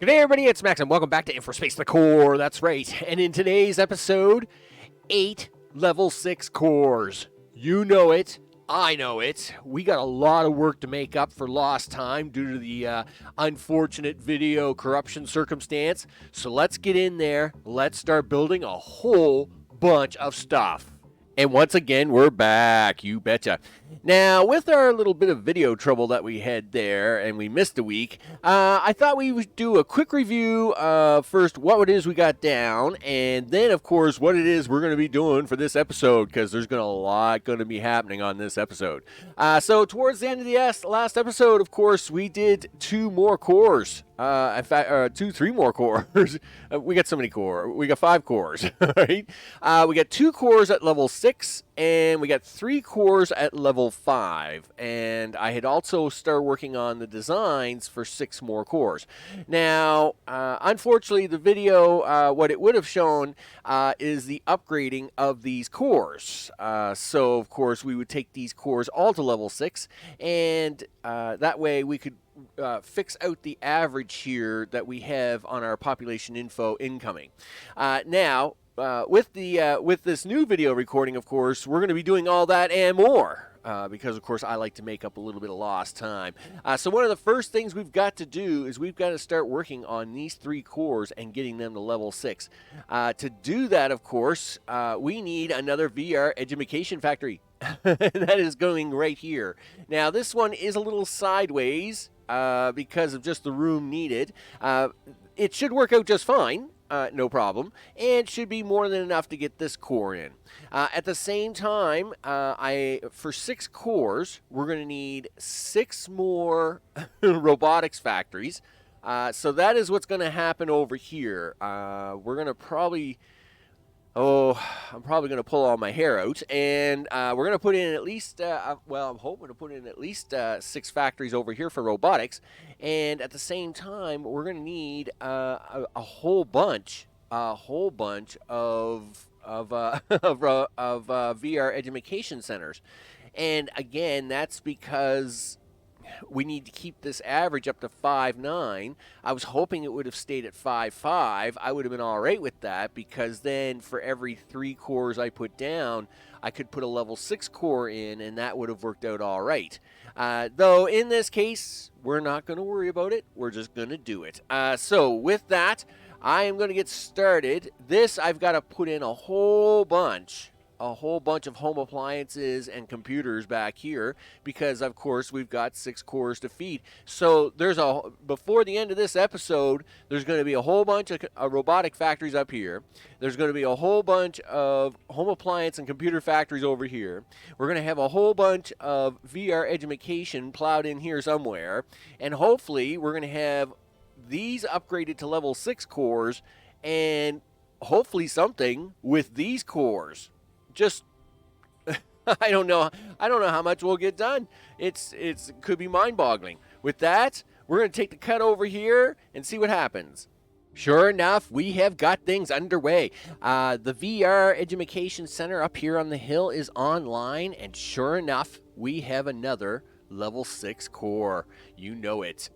Good day, everybody. It's Max, and welcome back to InfraSpace, the core. That's right. And in today's episode, 8 level 6 cores. You know it. I know it. We got a lot of work to make up for lost time due to the unfortunate video corruption circumstance. So let's get in there. Let's start building a whole bunch of stuff. And once again, we're back. You betcha. Now, with our little bit of video trouble that we had there, and we missed a week, I thought we would do a quick review of first what it is we got down, and then, of course, what it is we're going to be doing for this episode, because there's a lot going to be happening on this episode. So, towards the end of the last episode, of course, we did 2 more cores. In fact, 3 more cores. We got so many cores. We got 5 cores, right? We got 2 cores at level 6, and we got 3 cores at level 5. And I had also started working on the designs for 6 more cores. Now, unfortunately, the video, what it would have shown is the upgrading of these cores. So, of course, we would take these cores all to level 6, and that way we could fix out the average here that we have on our population info incoming. Now, with this new video recording, of course, we're going to be doing all that and more. Because, of course, I like to make up a little bit of lost time. So one of the first things we've got to do is we've got to start working on these 3 cores and getting them to level 6. To do that, of course, we need another VR education factory. That is going right here. Now, this one is a little sideways because of just the room needed. It should work out just fine. No problem, and should be more than enough to get this core in. At the same time, for 6 cores, we're going to need 6 more robotics factories. So that is what's going to happen over here. We're going to probably... I'm probably going to pull all my hair out, and we're going to put in at least, I'm hoping to put in at least 6 factories over here for robotics, and at the same time, we're going to need a whole bunch of VR education centers, and again, that's because we need to keep this average up to 5.9. I was hoping it would have stayed at 5.5. I would have been all right with that, because then for every 3 cores I put down, I could put a level 6 core in, and that would have worked out all right. Though in this case, we're not going to worry about it. We're just going to do it. So with that, I am going to get started. This, I've got to put in a whole bunch of home appliances and computers back here, because of course we've got 6 cores to feed. So before the end of this episode, there's going to be a whole bunch of robotic factories up here. There's going to be a whole bunch of home appliance and computer factories over here. We're going to have a whole bunch of VR education plowed in here somewhere, and hopefully we're going to have these upgraded to level 6 cores, and hopefully something with these cores. Just, I don't know how much we'll get done. It could be mind-boggling. With that, we're going to take the cut over here and see what happens. Sure enough, we have got things underway. The VR Education Center up here on the hill is online, and sure enough, we have another level 6 core. You know it.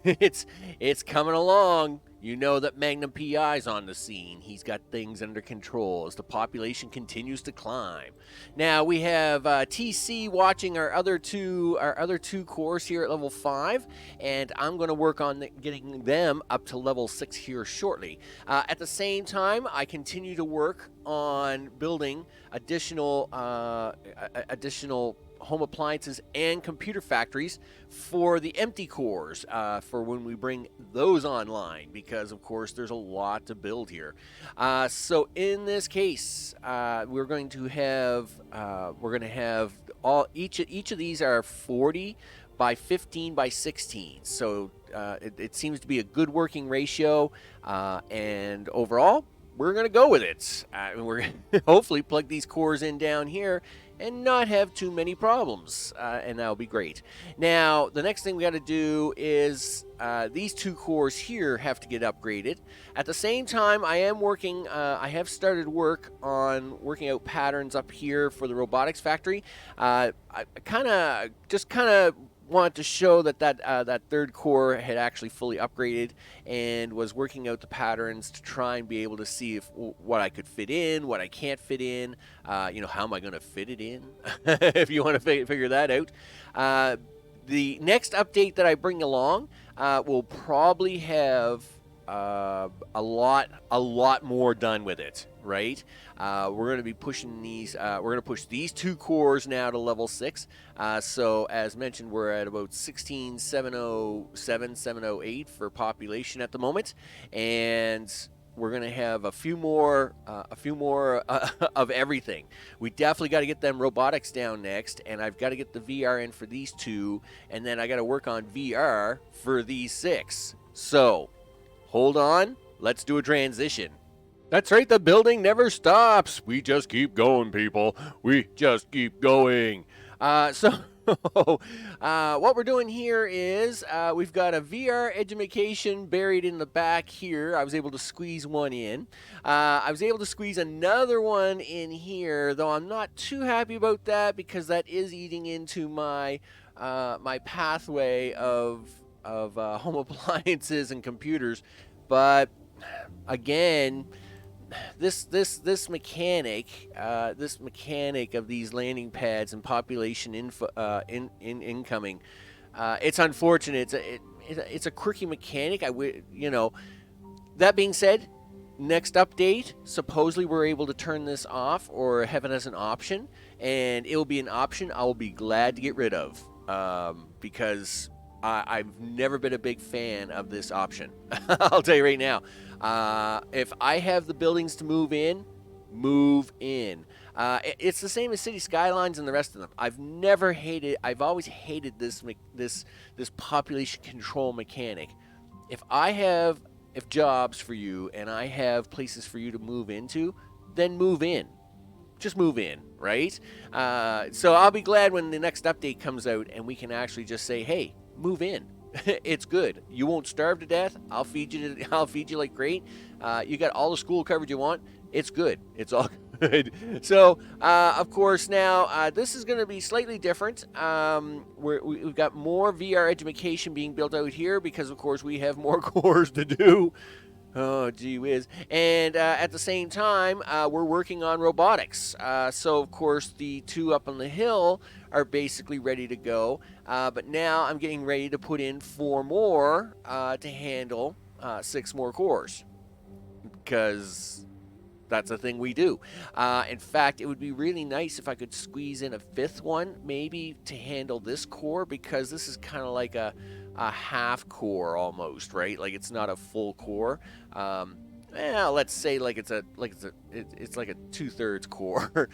It's coming along. You know that Magnum PI's on the scene. He's got things under control as the population continues to climb. Now we have TC watching our other two cores here at level 5, and I'm going to work on getting them up to level 6 here shortly. At the same time, I continue to work on building additional home appliances and computer factories for the empty cores for when we bring those online, because of course there's a lot to build here. So in this case, we're going to have each of these are 40 by 15 by 16. So it seems to be a good working ratio, and overall we're going to go with it. We're going to hopefully plug these cores in down here and not have too many problems, and that'll be great. Now, the next thing we got to do is these 2 cores here have to get upgraded. At the same time, I have started work on working out patterns up here for the robotics factory. I kind of wanted to show that that third core had actually fully upgraded and was working out the patterns to try and be able to see if what I could fit in, what I can't fit in, how am I going to fit it in, if you want to figure that out. The next update that I bring along will probably have a lot more done with it, right? We're going to be pushing these. We're going to push these 2 cores now to level 6. So as mentioned, we're at about 16,707, 708 for population at the moment, and we're going to have a few more of everything. We definitely got to get them robotics down next, and I've got to get the VR in for these 2, and then I got to work on VR for these 6. So hold on, let's do a transition. That's right, the building never stops. We just keep going, people. We just keep going. What we're doing here is we've got a VR education buried in the back here. I was able to squeeze one in. I was able to squeeze another one in here, though I'm not too happy about that because that is eating into my my pathway of home appliances and computers. But again, this mechanic of these landing pads and population incoming, it's unfortunate. It's a quirky mechanic. That being said, next update, supposedly we're able to turn this off or have it as an option, and it will be an option I will be glad to get rid of, because I've never been a big fan of this option. I'll tell you right now. If I have the buildings to move in, move in. It's the same as City Skylines and the rest of them. I've always hated this population control mechanic. If jobs for you and I have places for you to move into, then move in. Just move in, right? So I'll be glad when the next update comes out and we can actually just say, hey, move in. It's good. You won't starve to death. I'll feed you like great. You got all the school coverage you want. It's good. It's all good. So, of course, now this is going to be slightly different. We've got more VR education being built out here because, of course, we have more cores to do. Oh, gee whiz. And at the same time, we're working on robotics. So, of course, the 2 up on the hill are basically ready to go. But now I'm getting ready to put in 4 more to handle 6 more cores. Because that's a thing we do. In fact, it would be really nice if I could squeeze in a 5th one, maybe to handle this core, because this is kind of like a half core almost, right? Like it's not a full core. Let's say it's like a 2/3 core.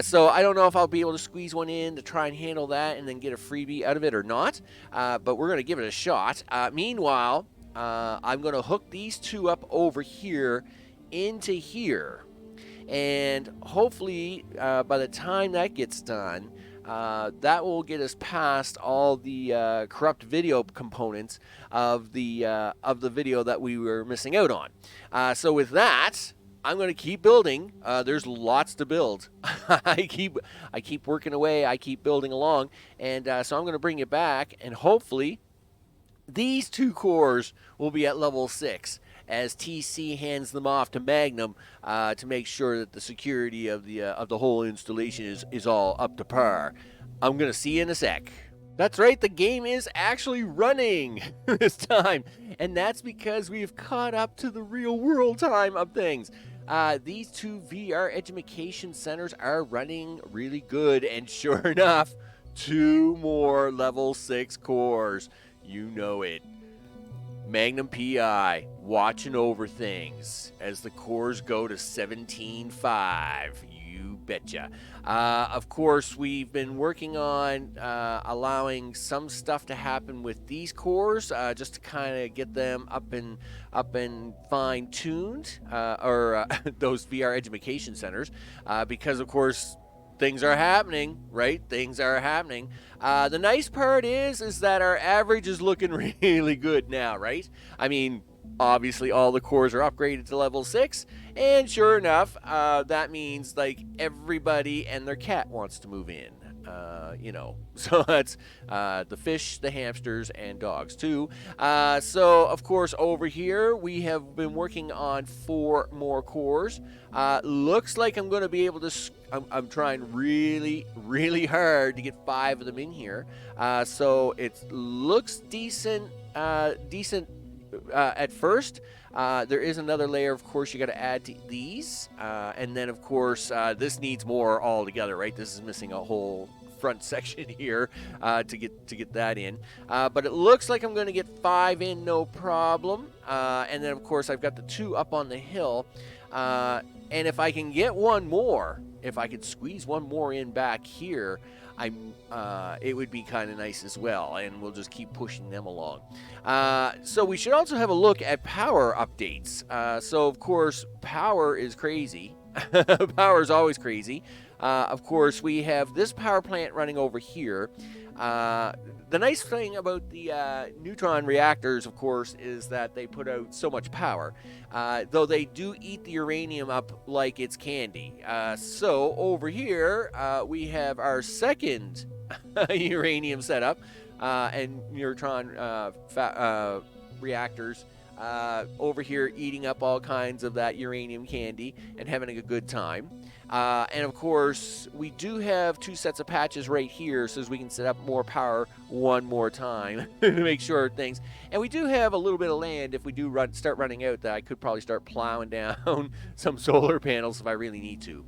So I don't know if I'll be able to squeeze one in to try and handle that and then get a freebie out of it or not. But we're gonna give it a shot. Meanwhile, I'm gonna hook these 2 up over here into here, and hopefully by the time that gets done, that will get us past all the corrupt video components of the video that we were missing out on. So with that, I'm going to keep building. There's lots to build. I keep working away. I keep building along, and so I'm going to bring it back, and hopefully these 2 cores will be at level 6 as TC hands them off to Magnum to make sure that the security of the whole installation is all up to par. I'm going to see you in a sec. That's right, the game is actually running this time, and that's because we've caught up to the real world time of things. These 2 VR education centers are running really good, and sure enough, 2 more level 6 cores. You know it. Magnum PI watching over things as the cores go to 17.5. You betcha. Of course, we've been working on allowing some stuff to happen with these cores, just to kind of get them up and fine-tuned, or those VR education centers, because of course things are happening, right? Things are happening. The nice part is that our average is looking really good now, right? I mean, obviously all the cores are upgraded to level 6, and sure enough, that means like everybody and their cat wants to move in. You know, so that's the fish, the hamsters, and dogs too. So of course over here we have been working on 4 more cores. Looks like I'm going to be able to. I'm trying really, really hard to get 5 of them in here. So it looks decent. Decent at first. There is another layer, of course, you got to add to these, and then of course this needs more altogether, right? This is missing a whole front section here to get that in, but it looks like I'm going to get 5 in, no problem. And then of course I've got the 2 up on the hill, and if I can get one more, if I could squeeze one more in back here, it would be kind of nice as well, and we'll just keep pushing them along. So we should also have a look at power updates. So of course, power is crazy. Power is always crazy. Of course, we have this power plant running over here. The nice thing about the neutron reactors, of course, is that they put out so much power, though they do eat the uranium up like it's candy. So over here, we have our second uranium setup and neutron reactors over here eating up all kinds of that uranium candy and having a good time. And of course, we do have 2 sets of patches right here so as we can set up more power one more time to make sure things. And we do have a little bit of land if we do start running out that I could probably start plowing down some solar panels if I really need to.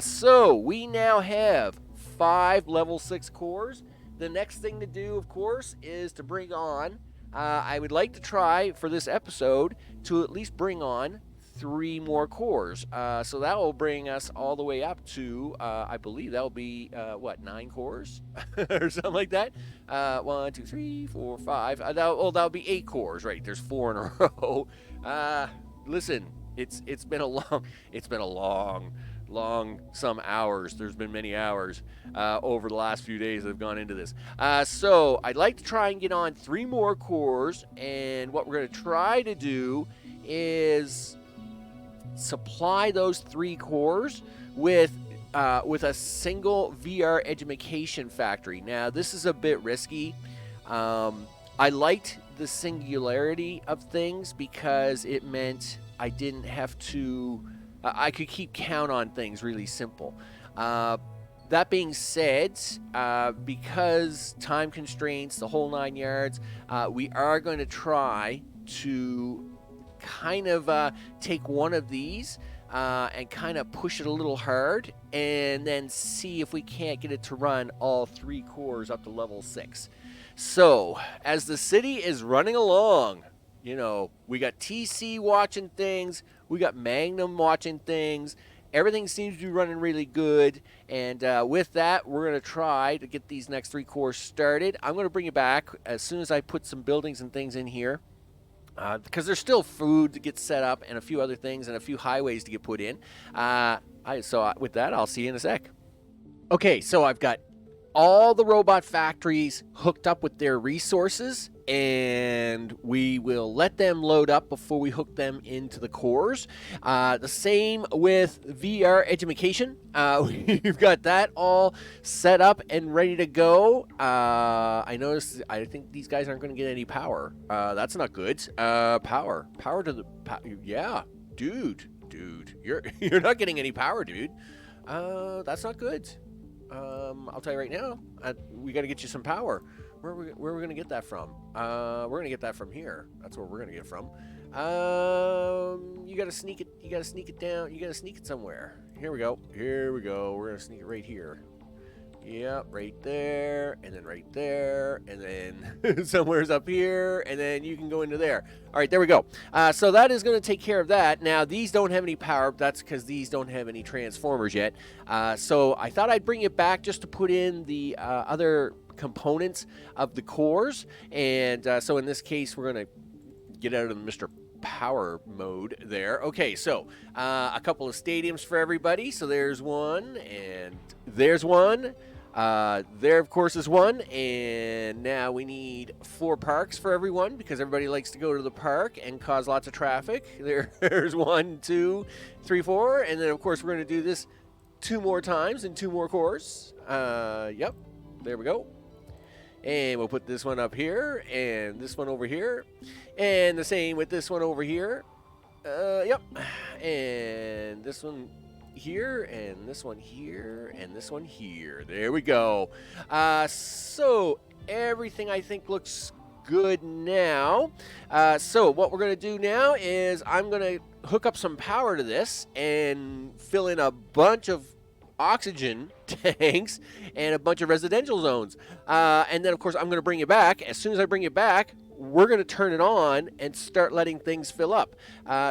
So we now have 5 level 6 cores. The next thing to do, of course, is to bring on, I would like to try for this episode to at least bring on 3 more cores. So that will bring us all the way up to, I believe that will be, 9 cores? Or something like that? 1, 2, 3, 4, 5. That'll be 8 cores, right? There's 4 in a row. Listen, it's been a long some hours. There's been many hours over the last few days that have gone into this. So I'd like to try and get on 3 more cores, and what we're going to try to do is supply those 3 cores with a single VR education factory. Now this is a bit risky. I liked the singularity of things because it meant I didn't have to I could keep count on things really simple. That being said, because time constraints, the whole 9 yards, we are going to try to kind of take one of these and kind of push it a little hard and then see if we can't get it to run all 3 cores up to level 6. So, as the city is running along, you know, we got TC watching things, we got Magnum watching things, everything seems to be running really good, and with that, we're going to try to get these next 3 cores started. I'm going to bring it back as soon as I put some buildings and things in here, because there's still food to get set up and a few other things and a few highways to get put in. So with that, I'll see you in a sec. Okay, so I've got all the robot factories hooked up with their resources, and we will let them load up before we hook them into the cores. The same with VR education. We've got that all set up and ready to go. I think these guys aren't going to get any power. That's not good. Power to the yeah, dude, you're not getting any power, dude. That's not good. I'll tell you right now, we got to get you some power. Where are we going to get that from? We're going to get that from here. That's where we're going to get it from. You got to sneak it. You got to sneak it down. You got to sneak it somewhere. Here we go. We're going to sneak it right here. Yep, right there, and then right there, and then somewhere's up here, and then you can go into there. All right, there we go. So that is going to take care of that. Now, these don't have any power. That's because these don't have any transformers yet. So I thought I'd bring it back just to put in the other components of the cores. And so in this case, we're going to get out of Mr. Power mode there. Okay, so a couple of stadiums for everybody. So there's one, and there's one. There, of course, is one, and now we need 4 parks for everyone because everybody likes to go to the park and cause lots of traffic. There's 1, 2, 3, 4, and then, of course, we're going to do this 2 more times and 2 more cores. Yep, there we go. And we'll put this one up here, and this one over here, and the same with this one over here. Yep, and this one here, and this one here, and this one here. There we go. So everything I think looks good now. So what we're going to do now is I'm going to hook up some power to this and fill in a bunch of oxygen tanks and a bunch of residential zones. And then, of course, I'm going to bring it back. As soon as I bring it back, we're going to turn it on and start letting things fill up.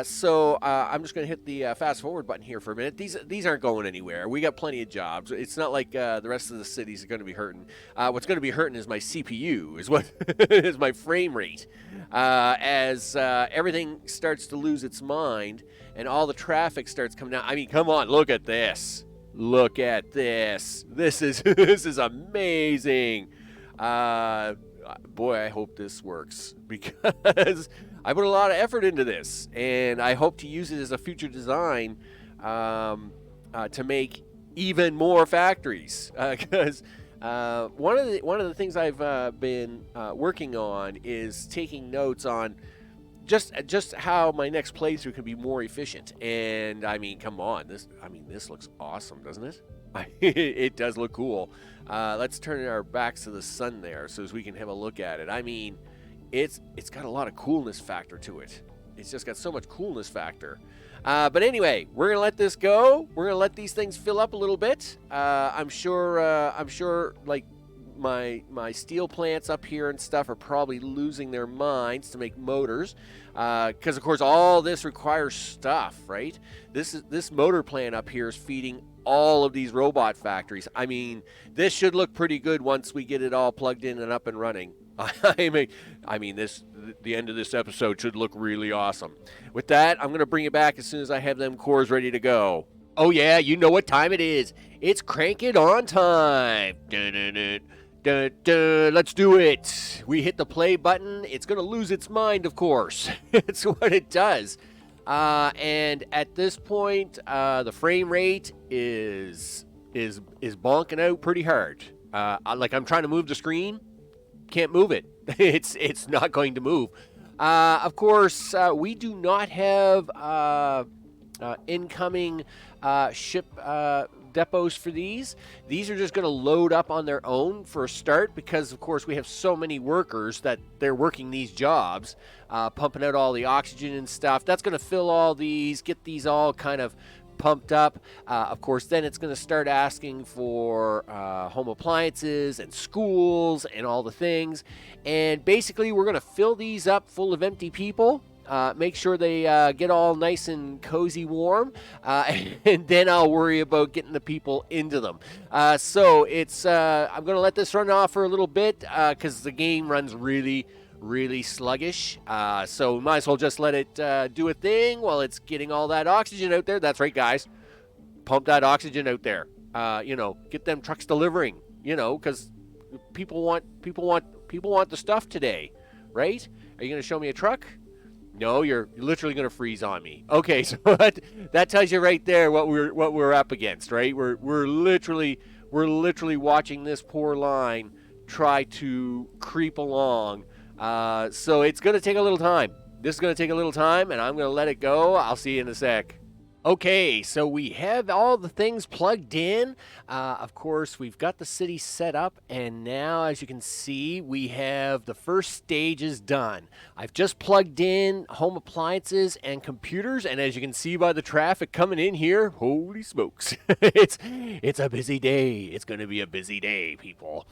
So I'm just going to hit the fast forward button here for a minute. These aren't going anywhere. We got plenty of jobs. It's not like the rest of the cities are going to be hurting. What's going to be hurting is my CPU, is what is my frame rate. As everything starts to lose its mind and all the traffic starts coming out. I mean, come on, look at this. Look at this. This is amazing. Boy, I hope this works because I put a lot of effort into this, and I hope to use it as a future design to make even more factories. Because one of the things I've been working on is taking notes on just how my next playthrough can be more efficient. And I mean, come on, this looks awesome, doesn't it? It does look cool. Let's turn our backs to the sun there so as we can have a look at it. I mean, it's got a lot of coolness factor to it. It's just got so much coolness factor. But anyway, we're gonna let this go. We're gonna let these things fill up a little bit. I'm sure like my steel plants up here and stuff are probably losing their minds to make motors, because of course all this requires stuff, right? This motor plant up here is feeding all of these robot factories. I mean, this should look pretty good once we get it all plugged in and up and running. I mean, the end of this episode should look really awesome. With that, I'm going to bring it back as soon as I have them cores ready to go. Oh yeah, you know what time it is. It's crank it on time. Let's do it. We hit the play button. It's going to lose its mind, of course. It's what it does. And at this point, the frame rate is bonking out pretty hard. Like I'm trying to move the screen, can't move it. It's not going to move. Of course, we do not have incoming ship depots for these. These are just going to load up on their own for a start because, of course, we have so many workers that they're working these jobs, pumping out all the oxygen and stuff. That's going to fill all these, get these all kind of pumped up. Of course, then it's going to start asking for home appliances and schools and all the things. And basically, we're going to fill these up full of empty people. Make sure they get all nice and cozy warm, and then I'll worry about getting the people into them. So it's I'm going to let this run off for a little bit because the game runs really sluggish. So we might as well just let it do a thing while it's getting all that oxygen out there. That's right, guys. Pump that oxygen out there. Get them trucks delivering. Because people want the stuff today, right? Are you going to show me a truck? No, you're literally going to freeze on me. Okay, so that tells you right there what we're up against, right? We're literally watching this poor line try to creep along. So it's going to take a little time. This is going to take a little time, and I'm going to let it go. I'll see you in a sec. Okay, so we have all the things plugged in. Of course, we've got the city set up, and now, as you can see, we have the first stages done. I've just plugged in home appliances and computers, and as you can see by the traffic coming in here, holy smokes, it's a busy day. It's going to be a busy day, people.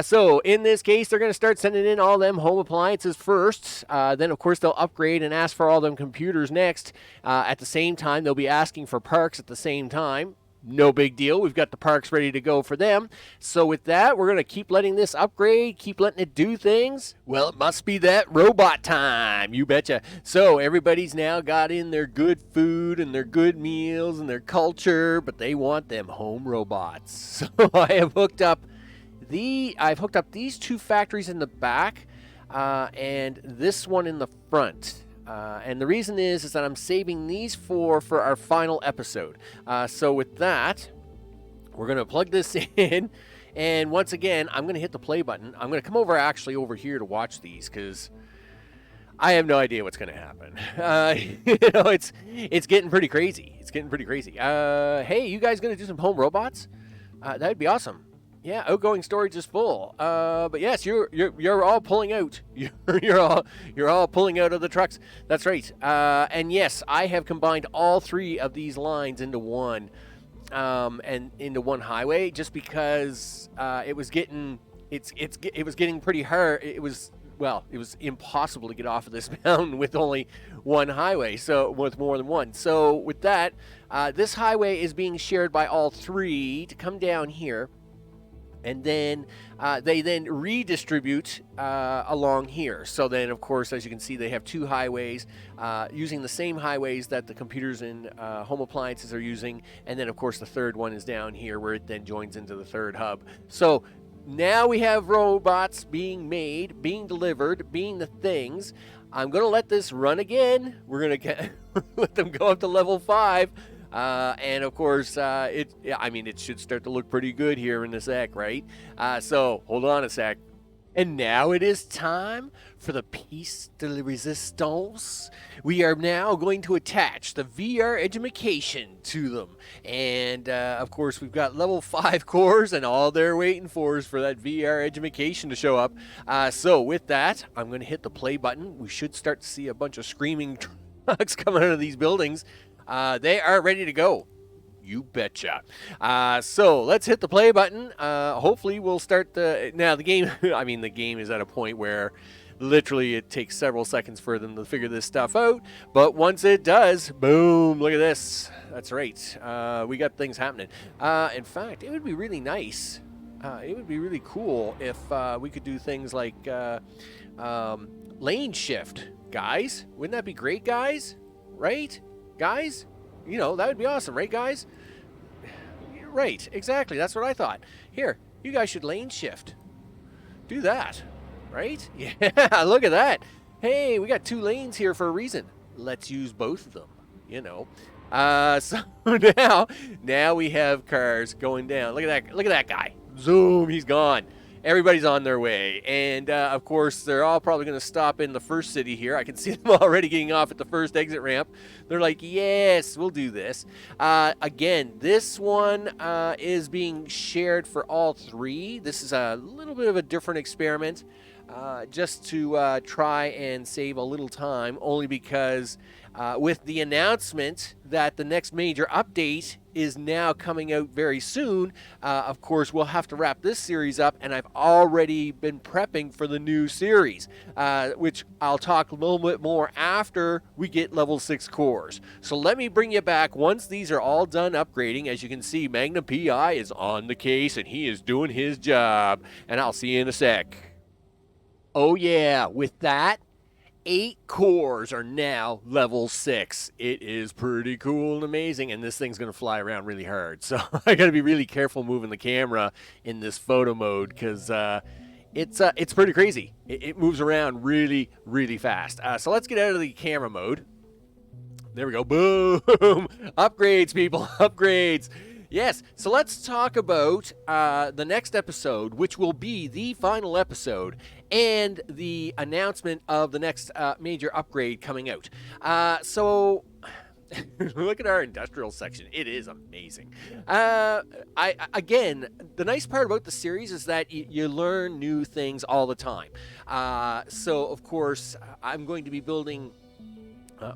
So in this case, they're going to start sending in all them home appliances first. Then, of course, they'll upgrade and ask for all them computers next. At the same time, they'll be asking for parks at the same time. No big deal. We've got the parks ready to go for them. So with that, we're going to keep letting this upgrade, keep letting it do things. Well, it must be that robot time. You betcha. So everybody's now got in their good food and their good meals and their culture, but they want them home robots. So I've hooked up these 2 factories in the back and this one in the front. And the reason is that I'm saving these for our final episode. So with that, We're going to plug this in, and once again, I'm going to hit the play button. I'm going to come over actually over here to watch these because I have no idea what's going to happen. It's getting pretty crazy. It's getting pretty crazy. Hey, you guys going to do some home robots? That'd be awesome. Yeah, outgoing storage is full. But yes, you're all pulling out. You're all pulling out of the trucks. That's right. And yes, I have combined all three of these lines into one, and into one highway, just because it was getting pretty hard. It was impossible to get off of this mountain with only one highway, so with more than one. So with that, this highway is being shared by all three to come down here. And then they then redistribute along here. So then, of course, as you can see, they have two highways using the same highways that the computers and home appliances are using. And then, of course, the third one is down here where it then joins into the third hub. So now we have robots being made, being delivered, being the things. I'm going to let this run again. We're going to let them go up to level 5. And of course, it should start to look pretty good here in a sec, right? So hold on a sec. And now it is time for the piece de la resistance. We are now going to attach the VR education to them. And of course, we've got level 5 cores, and all they're waiting for is for that VR education to show up. So with that, I'm going to hit the play button. We should start to see a bunch of screaming trucks coming out of these buildings. They are ready to go. You betcha. So let's hit the play button. Hopefully we'll start now the game. The game is at a point where literally it takes several seconds for them to figure this stuff out. But once it does, boom, look at this. That's right. We got things happening. In fact, it would be really nice. It would be really cool if we could do things like lane shift, guys. Wouldn't that be great, guys? Right? Guys, that would be awesome, right, guys? Right, exactly. That's what I thought. Here, you guys should lane shift. Do that, right? Yeah, look at that. Hey, we got 2 lanes here for a reason. Let's use both of them, So now we have cars going down. Look at that guy. Zoom, he's gone. Everybody's on their way, and of course they're all probably going to stop in the first city here. I can see them already getting off at the first exit ramp. They're like, yes, we'll do this. Again, this one is being shared for all 3. This is a little bit of a different experiment, just to try and save a little time, only because with the announcement that the next major update is now coming out very soon, of course, we'll have to wrap this series up, and I've already been prepping for the new series, which I'll talk a little bit more after we get level 6 cores. So let me bring you back once these are all done upgrading. As you can see, Magnum PI is on the case, and he is doing his job, and I'll see you in a sec. Oh yeah, with that, 8 cores are now level 6. It is pretty cool and amazing, and this thing's going to fly around really hard. So I got to be really careful moving the camera in this photo mode because it's pretty crazy. It moves around really, really fast. So let's get out of the camera mode. There we go. Boom! Upgrades, people. Upgrades. Yes, so let's talk about the next episode, which will be the final episode, and the announcement of the next major upgrade coming out. So look at our industrial section. It is amazing. Again, the nice part about the series is that you learn new things all the time. So, of course, I'm going to be building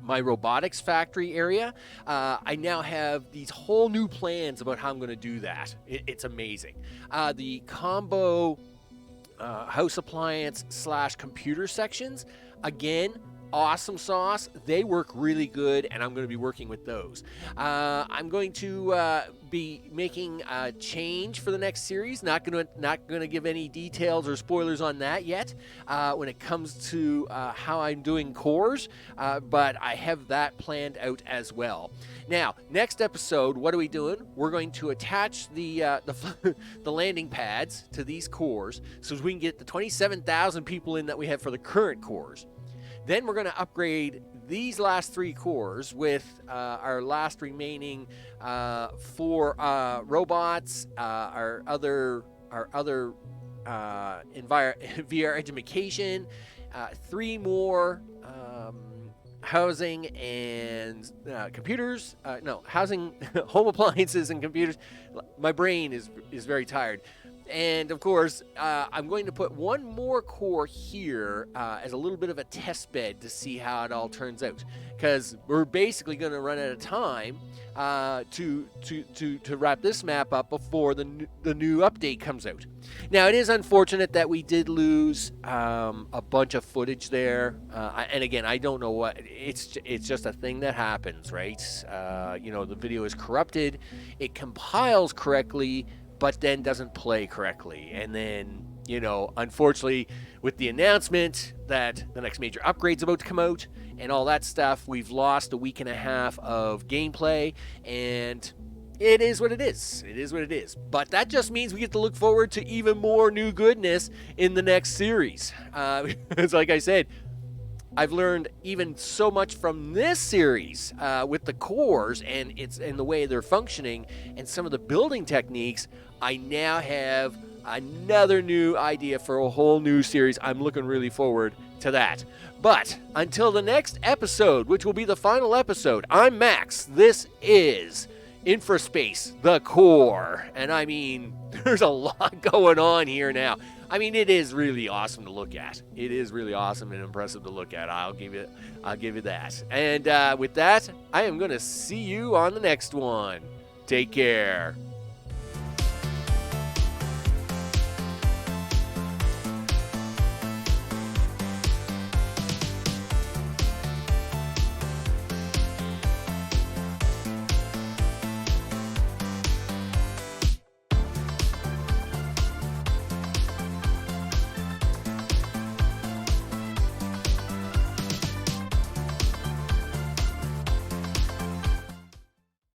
my robotics factory area. I now have these whole new plans about how I'm going to do that. It's amazing. The combo house appliance / computer sections, again, awesome sauce. They work really good, and I'm going to be working with those. I'm going to be making a change for the next series. Not going to give any details or spoilers on that yet when it comes to how I'm doing cores, but I have that planned out as well. Now, next episode, what are we doing? We're going to attach the landing pads to these cores so we can get the 27,000 people in that we have for the current cores. Then we're going to upgrade these last 3 cores with our last remaining 4 robots, our other VR education, 3 more housing and computers. Housing, home appliances and computers. My brain is very tired. And of course, I'm going to put 1 more core here as a little bit of a test bed to see how it all turns out. Because we're basically going to run out of time to wrap this map up before the new update comes out. Now, it is unfortunate that we did lose a bunch of footage there. And again, I don't know what. It's just a thing that happens, right? The video is corrupted. It compiles correctly, but then doesn't play correctly. And then, unfortunately, with the announcement that the next major upgrade's about to come out and all that stuff, we've lost a week and a half of gameplay, and it is what it is. It is what it is. But that just means we get to look forward to even more new goodness in the next series. It's like I said, I've learned even so much from this series with the cores and the way they're functioning and some of the building techniques. I now have another new idea for a whole new series. I'm looking really forward to that. But until the next episode, which will be the final episode, I'm Max. This is InfraSpace, the core. And I mean, there's a lot going on here now. I mean, it is really awesome to look at. It is really awesome and impressive to look at. I'll give you that. And with that, I am going to see you on the next one. Take care.